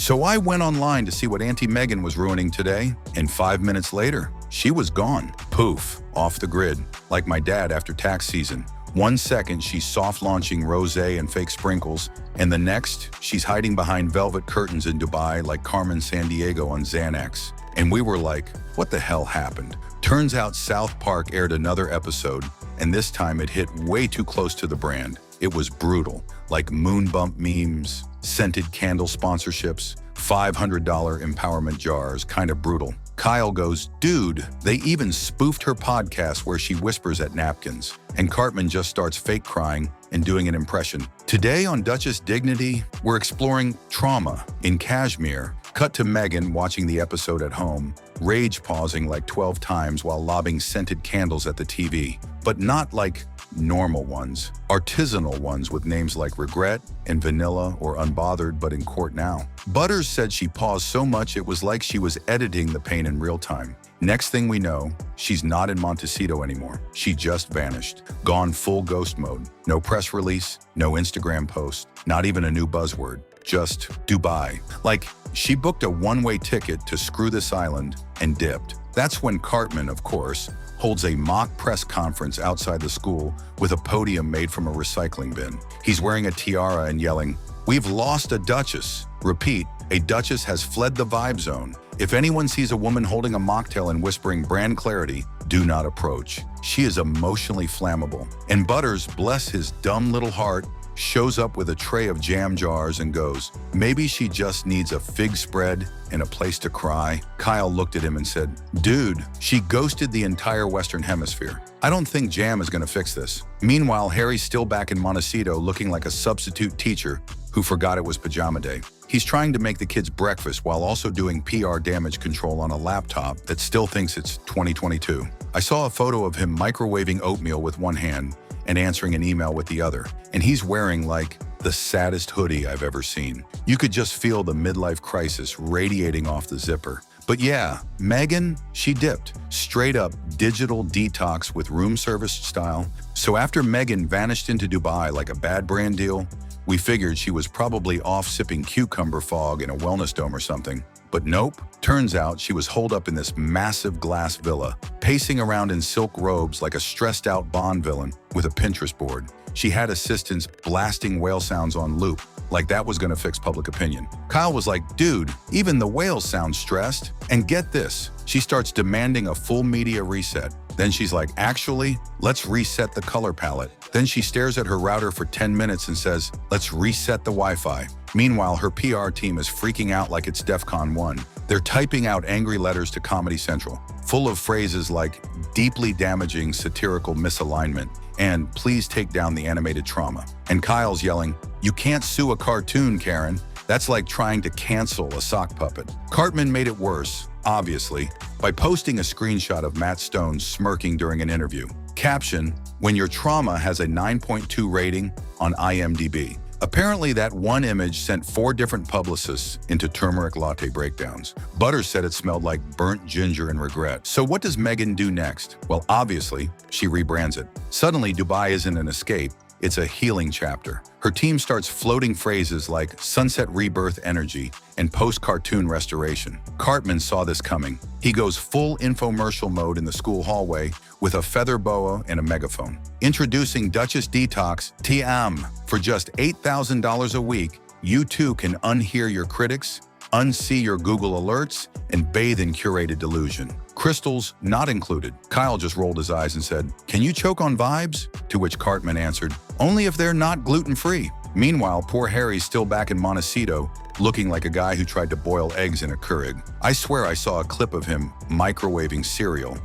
So I went online to see what Auntie Meghan was ruining today, and 5 minutes later, she was gone. Poof, off the grid, like my dad after tax season. 1 second, she's soft-launching rosé and fake sprinkles, and the next, she's hiding behind velvet curtains in Dubai like Carmen Sandiego on Xanax. And we were like, what the hell happened? Turns out South Park aired another episode, and this time it hit way too close to the brand. It was brutal, like moon bump memes, scented candle sponsorships, $500 empowerment jars, kind of brutal. Kyle goes, dude, they even spoofed her podcast where she whispers at napkins. And Cartman just starts fake crying and doing an impression. Today on Duchess Dignity, we're exploring trauma in Kashmir. Cut to Meghan watching the episode at home, rage pausing like 12 times while lobbing scented candles at the TV. But not like normal ones, artisanal ones with names like Regret and Vanilla or Unbothered, but in court now. Butters said she paused so much it was like she was editing the pain in real time. Next thing we know, she's not in Montecito anymore. She just vanished, gone full ghost mode. No press release, no Instagram post, not even a new buzzword, just Dubai. Like, she booked a one-way ticket to screw this island and dipped. That's when Cartman, of course, holds a mock press conference outside the school with a podium made from a recycling bin. He's wearing a tiara and yelling, "We've lost a duchess." Repeat, a duchess has fled the vibe zone. If anyone sees a woman holding a mocktail and whispering brand clarity, do not approach. She is emotionally flammable. And Butters, bless his dumb little heart, shows up with a tray of jam jars and goes, maybe she just needs a fig spread and a place to cry. Kyle looked at him and said, dude, she ghosted the entire Western Hemisphere. I don't think jam is gonna fix this. Meanwhile, Harry's still back in Montecito looking like a substitute teacher who forgot it was pajama day. He's trying to make the kids breakfast while also doing PR damage control on a laptop that still thinks it's 2022. I saw a photo of him microwaving oatmeal with one hand and answering an email with the other, and he's wearing like the saddest hoodie I've ever seen. You could just feel the midlife crisis radiating off the zipper. But yeah, Meghan, she dipped. Straight up digital detox with room service style. So after Meghan vanished into Dubai like a bad brand deal, we figured she was probably off sipping cucumber fog in a wellness dome or something. But nope, turns out she was holed up in this massive glass villa, pacing around in silk robes like a stressed out Bond villain with a Pinterest board. She had assistants blasting whale sounds on loop, like that was gonna fix public opinion. Kyle was like, dude, even the whales sound stressed. And get this, she starts demanding a full media reset. Then she's like, actually, let's reset the color palette. Then she stares at her router for 10 minutes and says, let's reset the Wi-Fi. Meanwhile, her PR team is freaking out like it's DEFCON 1. They're typing out angry letters to Comedy Central, full of phrases like deeply damaging satirical misalignment and please take down the animated trauma. And Kyle's yelling, you can't sue a cartoon, Karen. That's like trying to cancel a sock puppet. Cartman made it worse, obviously, by posting a screenshot of Matt Stone smirking during an interview. Caption, when your trauma has a 9.2 rating on IMDb. Apparently that one image sent 4 different publicists into turmeric latte breakdowns. Butters said it smelled like burnt ginger and regret. So what does Meghan do next? Well, obviously, she rebrands it. Suddenly, Dubai isn't an escape. It's a healing chapter. Her team starts floating phrases like sunset rebirth energy and post-cartoon restoration. Cartman saw this coming. He goes full infomercial mode in the school hallway with a feather boa and a megaphone. Introducing Duchess Detox TM. For just $8,000 a week, you too can unhear your critics, unsee your Google alerts, and bathe in curated delusion. Crystals not included. Kyle just rolled his eyes and said, can you choke on vibes? To which Cartman answered, only if they're not gluten-free. Meanwhile, poor Harry's still back in Montecito, looking like a guy who tried to boil eggs in a Keurig. I swear I saw a clip of him microwaving cereal,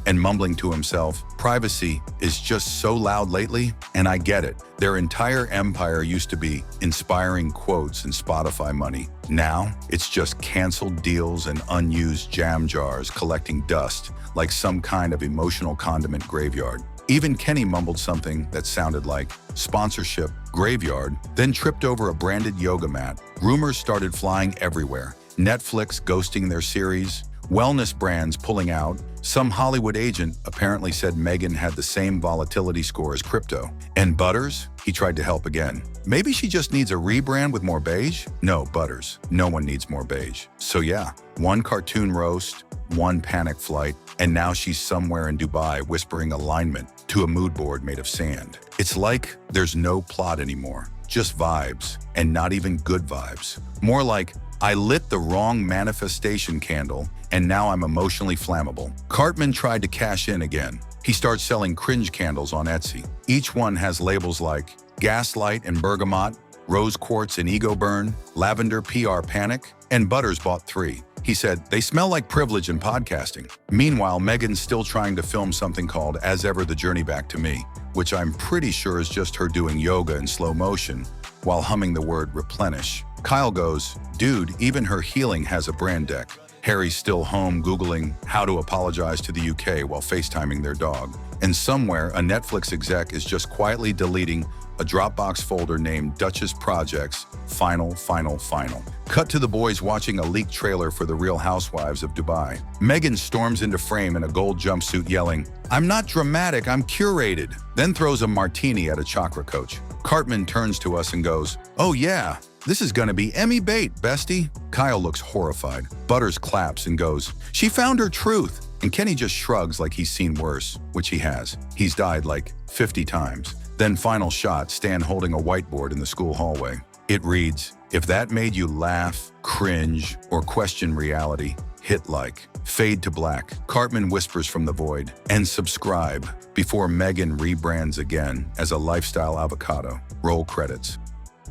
and mumbling to himself, privacy is just so loud lately, and I get it. Their entire empire used to be inspiring quotes and Spotify money. Now, it's just canceled deals and unused jam jars collecting dust like some kind of emotional condiment graveyard. Even Kenny mumbled something that sounded like sponsorship, graveyard, then tripped over a branded yoga mat. Rumors started flying everywhere. Netflix ghosting their series, wellness brands pulling out, Some Hollywood agent apparently said Meghan had the same volatility score as crypto. And Butters? He tried to help again. Maybe she just needs a rebrand with more beige? No, Butters. No one needs more beige. So yeah, one cartoon roast, one panic flight, and now she's somewhere in Dubai whispering alignment to a mood board made of sand. It's like there's no plot anymore, just vibes, and not even good vibes. More like, I lit the wrong manifestation candle, and now I'm emotionally flammable. Cartman tried to cash in again. He starts selling cringe candles on Etsy. Each one has labels like Gaslight and Bergamot, Rose Quartz and Ego Burn, Lavender PR Panic, and Butters bought 3. He said, they smell like privilege in podcasting. Meanwhile, Meghan's still trying to film something called As Ever The Journey Back to Me, which I'm pretty sure is just her doing yoga in slow motion while humming the word replenish. Kyle goes, dude, even her healing has a brand deck. Harry's still home Googling how to apologize to the UK while FaceTiming their dog. And somewhere, a Netflix exec is just quietly deleting a Dropbox folder named Duchess Projects, Final. Cut to the boys watching a leaked trailer for The Real Housewives of Dubai. Meghan storms into frame in a gold jumpsuit yelling, I'm not dramatic, I'm curated, then throws a martini at a chakra coach. Cartman turns to us and goes, oh yeah, this is gonna be Emmy bait, bestie. Kyle looks horrified. Butters claps and goes, she found her truth. And Kenny just shrugs like he's seen worse, which he has. He's died like 50 times. Then final shot, Stan holding a whiteboard in the school hallway. It reads, if that made you laugh, cringe, or question reality, hit like. Fade to black. Cartman whispers from the void, and subscribe before Meghan rebrands again as a lifestyle avocado. Roll credits.